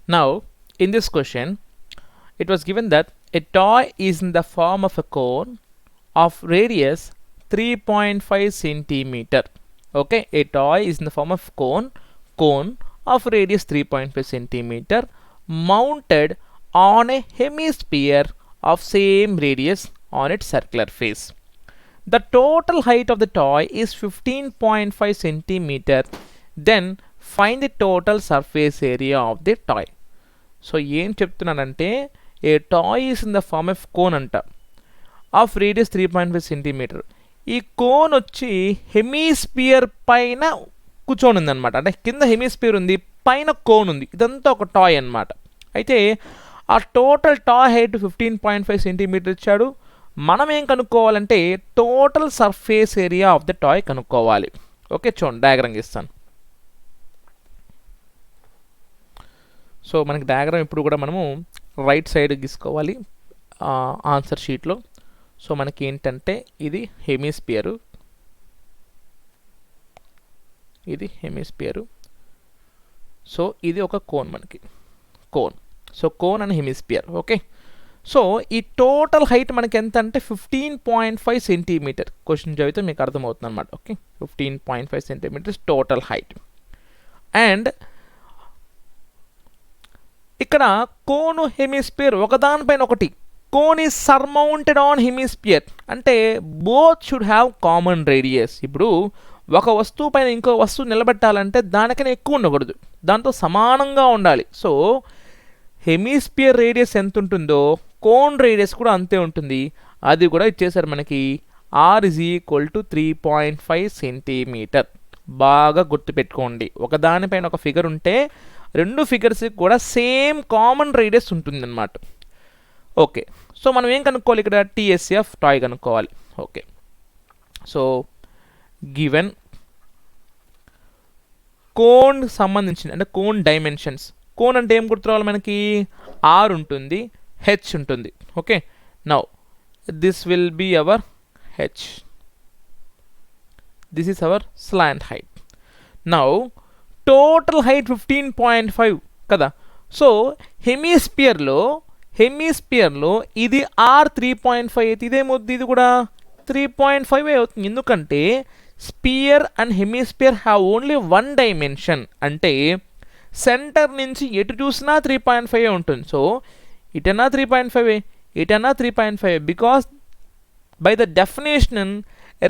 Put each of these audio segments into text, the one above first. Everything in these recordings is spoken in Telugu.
Now, in this question, it was given that a toy is in the form of a cone of radius 3.5 centimeter. Okay, a toy is in the form of cone of radius 3.5 centimeter mounted on a hemisphere of same radius on its circular face. The total height of the toy is 15.5 centimeter. Then find the total surface area of the toy. So ఏం చెప్తున్నానంటే a toy is in the form of cone అంట ఆఫ్ రేడియస్ 3.5 సెంటీమీటర్. ఈ కోన్ వచ్చి హెమీస్పియర్ పైన కూర్చొని ఉంది అనమాట. అంటే కింద హెమీస్పియర్ ఉంది, పైన కోన్ ఉంది. ఇదంతా ఒక టాయ్ అనమాట. అయితే ఆ టోటల్ టాయ్ హైట్ 15.5 సెంటీమీటర్ ఇచ్చాడు. మనం ఏం కనుక్కోవాలంటే total surface area of the toy కనుక్కోవాలి. ఓకే, చూడండి డయాగ్రామ్ ఇస్తాను. సో మనకి డయాగ్రామ్ ఇప్పుడు కూడా మనము రైట్ సైడ్ గీసుకోవాలి ఆన్సర్ షీట్లో. సో మనకి ఏంటంటే ఇది హెమీస్పియరు, ఇది హెమీస్పియరు. సో ఇది ఒక కోన్, మనకి cone. So cone and hemisphere. Okay, so ఈ టోటల్ హైట్ మనకి ఎంత అంటే 15.5 సెంటీమీటర్. క్వశ్చన్ చదివితే మీకు అర్థమవుతుంది అనమాట. Okay, 15.5 centimetres total height. And ఇక్కడ కోను హెమిస్పియర్ ఒకదానిపైన ఒకటి. Cone is surmounted on hemisphere అంటే both should have common radius. ఇప్పుడు ఒక వస్తువు పైన ఇంకో వస్తువు నిలబెట్టాలంటే దానికన్నా ఎక్కువ ఉండకూడదు, దాంతో సమానంగా ఉండాలి. సో హెమిస్పియర్ రేడియస్ ఎంత ఉంటుందో కోన్ రేడియస్ కూడా అంతే ఉంటుంది. అది కూడా ఇచ్చేసారు మనకి. R is equal to 3.5 centimetre. బాగా గుర్తుపెట్టుకోండి, ఒకదానిపైన ఒక ఫిగర్ ఉంటే రెండు ఫిగర్స్కి కూడా సేమ్ కామన్ రేడియస్ ఉంటుందన్నమాట. ఓకే, సో మనం ఏం కనుక్కోవాలి ఇక్కడ? టీఎస్సీ ఆఫ్ టాయ్ కనుక్కోవాలి. ఓకే, సో గివెన్ కోన్ సంబంధించింది అంటే కోన్ డైమెన్షన్స్. కోన్ అంటే ఏం గుర్తురావాలి మనకి? ఆర్ ఉంటుంది, హెచ్ ఉంటుంది. Okay, now this will be our H, this is our slant height. Now total height 15.5 కదా. సో హెమీస్పియర్లో ఇది ఆర్ 3.5 అయితే ఇదేమవుతుంది? ఇది కూడా 3.5 అవుతుంది. ఎందుకంటే sphere and hemisphere have only one dimension. అంటే సెంటర్ నుంచి ఎటు చూసినా 3.5 ఉంటుంది. సో ఇటన్నా 3.5, ఇటన్నా 3.5. Because by the definition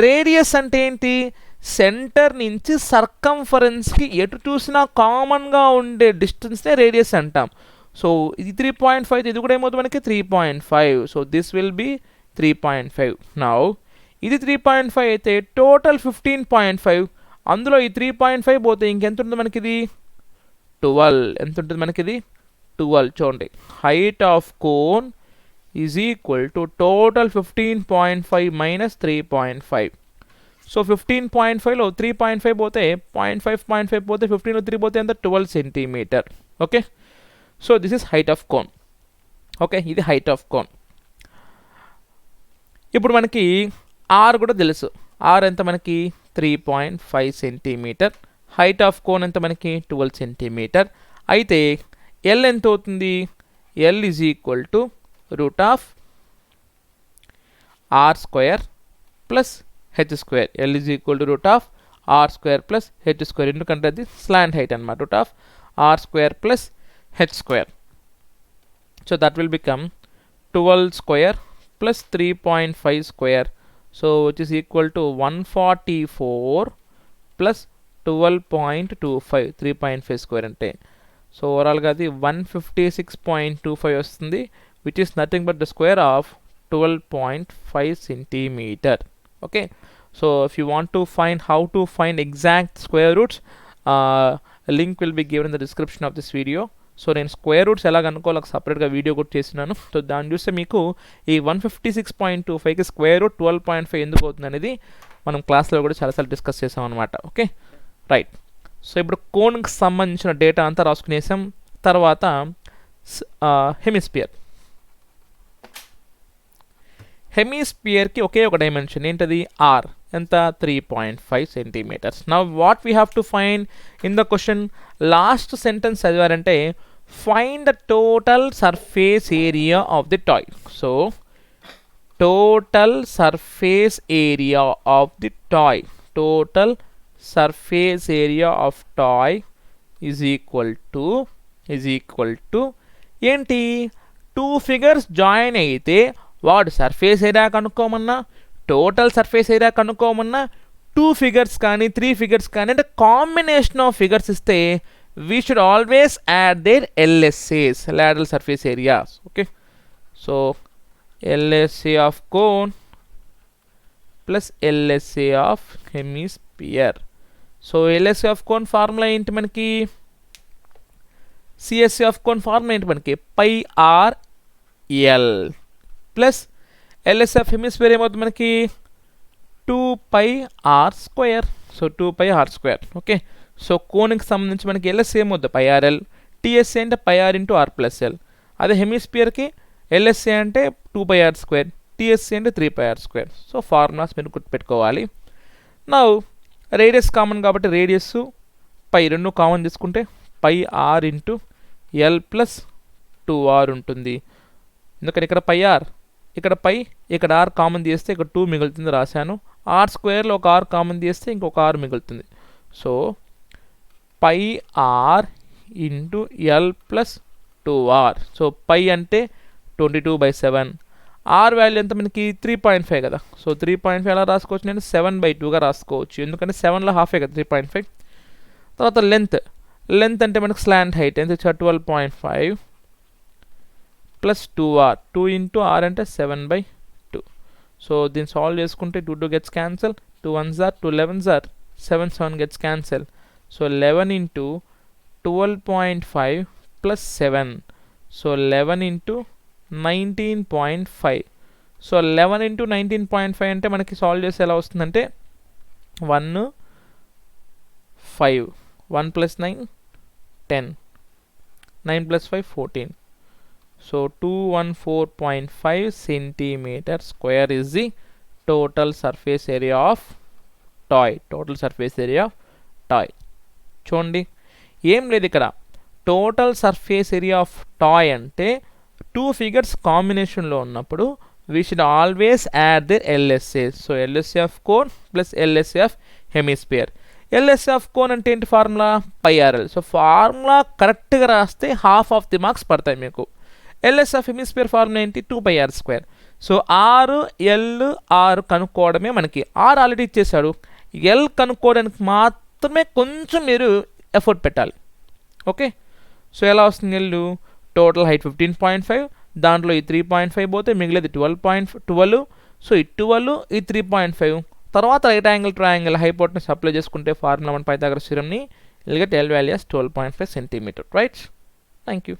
radius అంటే ఏంటి? సెంటర్ నుంచి సర్కంఫరెన్స్కి ఎటు చూసినా కామన్గా ఉండే డిస్టెన్స్నే రేడియస్ అంటాం. సో ఇది 3.5, ఇది కూడా ఏమవుతుంది మనకి? 3.5. So this will be 3.5. Now ఇది 3.5 అయితే టోటల్ 15.5. అందులో ఈ 3.5 పోతే ఇంకెంత ఉంటుంది మనకి? ఇది 12. ఎంత ఉంటుంది మనకి? ఇది 12. చూడండి, height of cone is equal to total 15.5 minus 3.5. So 15.5లో 3.5 పోతే 0.5 పోతే 15లో 3 పోతే ఎంత? 12 centimetre. Okay, so this is height of cone. Okay, ఇది హైట్ ఆఫ్ కోన్. ఇప్పుడు మనకి ఆర్ కూడా తెలుసు. ఆర్ ఎంత మనకి? 3.5 సెంటీమీటర్. హైట్ ఆఫ్ కోన్ ఎంత మనకి? 12 సెంటీమీటర్. అయితే ఎల్ ఎంత అవుతుంది? L is equal to root of R square plus H square. L is equal to root of R square plus H square. ఎందుకంటే అది స్లాంట్ హైట్ అనమాట. Root of R square plus H square. So that will become 12 square plus 3.5 square. So which is equal to 144 plus 12.25. 3.5 square అంటే సో ఓవరాల్గా అది 156.25 వస్తుంది, which is nothing but the square of 12.5 centimetre. Okay, so if you want to find how to find exact square roots, a link will be given in the description of this video. So నేను స్క్వేర్ రూట్స్ ఎలా కనుక్కోవాలి సపరేట్గా వీడియో కూడా చేస్తున్నాను. సో దాన్ని చూస్తే మీకు ఈ 156.25కి స్క్వేర్ రూట్ 12.5 ఎందుకు అవుతుంది అనేది మనం క్లాస్లో కూడా చాలాసార్లు డిస్కస్ చేసాం అనమాట. Okay, right. సో ఇప్పుడు కోన్కి సంబంధించిన డేటా అంతా రాసుకునేసాం. తర్వాత హెమిస్పియర్. హెమిస్పియర్కి ఒకే ఒక డైమెన్షన్ ఏంటది? ఆర్. ఎంత? 3.5 centimetres. Now what we have to find in the question? Last sentence చదివారంటే find the total surface area of the toy. So total surface area of the toy, total surface area of toy is equal to ఏంటి, టూ ఫిగర్స్ జాయిన్ అయితే వాడు సర్ఫేస్ ఏరియా కనుక్కోమన్నా టోటల్ సర్ఫేస్ ఏరియా కనుక్కోమన్నా టూ ఫిగర్స్ కానీ త్రీ ఫిగర్స్ కానీ అంటే కాంబినేషన్ ఆఫ్ ఫిగర్స్ ఇస్తే we should always add their LSAs, lateral surface areas. Okay, so LSA of cone plus LSA of hemisphere. So LSA of cone formula ఏంటి మనకి, CSA of cone ఫార్ములా ఏంటి మనకి, pi r l plus LSA of hemisphere ఏమవుతుంది మనకి 2πr². So 2πr². Okay, so కోన్కి సంబంధించి మనకి LSA ఏమవుతుంది πrl, TSA అంటే πr into r plus L. అదే హెమిస్పియర్కి LSA అంటే 2πr², TSA అంటే 3πr². సో ఫార్ములాస్ మీరు గుర్తుపెట్టుకోవాలి. నా రేడియస్ కామన్ కాబట్టి రేడియస్ పై రెండు కామన్ తీసుకుంటే πr into l plus 2r ఉంటుంది. ఎందుకంటే ఇక్కడ πr, ఇక్కడ పై, ఇక్కడ r కామన్ తీస్తే ఇక్కడ 2 మిగులుతుంది రాశాను. r² ఒక r కామన్ తీస్తే ఇంకొక r మిగులుతుంది. So πr into l plus 2r. So pi అంటే 22/7, r వాల్యూ ఎంత మనకి 3.5 కదా. సో 3.5 ఎలా రాసుకోవచ్చు, నేను 7/2గా రాసుకోవచ్చు, ఎందుకంటే 7లో హాఫే కదా 3.5. తర్వాత లెంత్ అంటే మనకి స్లాంట్ హైట్ ఎంత 12.5 ప్లస్ 2r, 2 ఇంటూ r అంటే 7/2. సో దీన్ని సాల్వ్ చేసుకుంటే 2 gets cancel, 2 1s are 2 11s are 7 gets cancel. So 11 into 12.5 plus 7, so 11 into 19.5. So 11 into 19.5 అంటే మనకి సాల్వ్ చేస్తే ఎలా వస్తుందంటే 1 5, 1 plus 9 10, 9 plus 5 14. So 214.5 centimeter square is the total surface area of toy. Total surface area of toy. చూడండి ఏం లేదు ఇక్కడ, total surface area of toy అంటే టూ ఫిగర్స్ కాంబినేషన్లో ఉన్నప్పుడు we should always add their LSA. So LSA of cone plus LSA of hemisphere. LSA of cone అంటే ఏంటి ఫార్ములా, πrl. సో ఫార్ములా కరెక్ట్గా రాస్తే హాఫ్ ఆఫ్ ది మార్క్స్ పడతాయి మీకు. LSA ఆఫ్ హెమిస్పియర్ ఫార్ములా ఏంటి, 2πr². సో r కనుక్కోవడమే మనకి, r ఆల్రెడీ ఇచ్చేసాడు, ఎల్ కనుక్కోవడానికి మాత్రమే కొంచెం మీరు ఎఫర్ట్ పెట్టాలి. ఓకే, సో ఎలా వస్తుంది ఎల్, టోటల్ హైట్ 15.5, దాంట్లో ఈ 3.5 పోతే మిగిలేదు 12. సో ఈ 12 ఈ 3.5 తర్వాత right angle triangle hypotenuse apply చేసుకుంటే ఫార్ములా 1 పైథాగరస్ థియరమ్ని l value 12.5 centimeter. Right, thank you.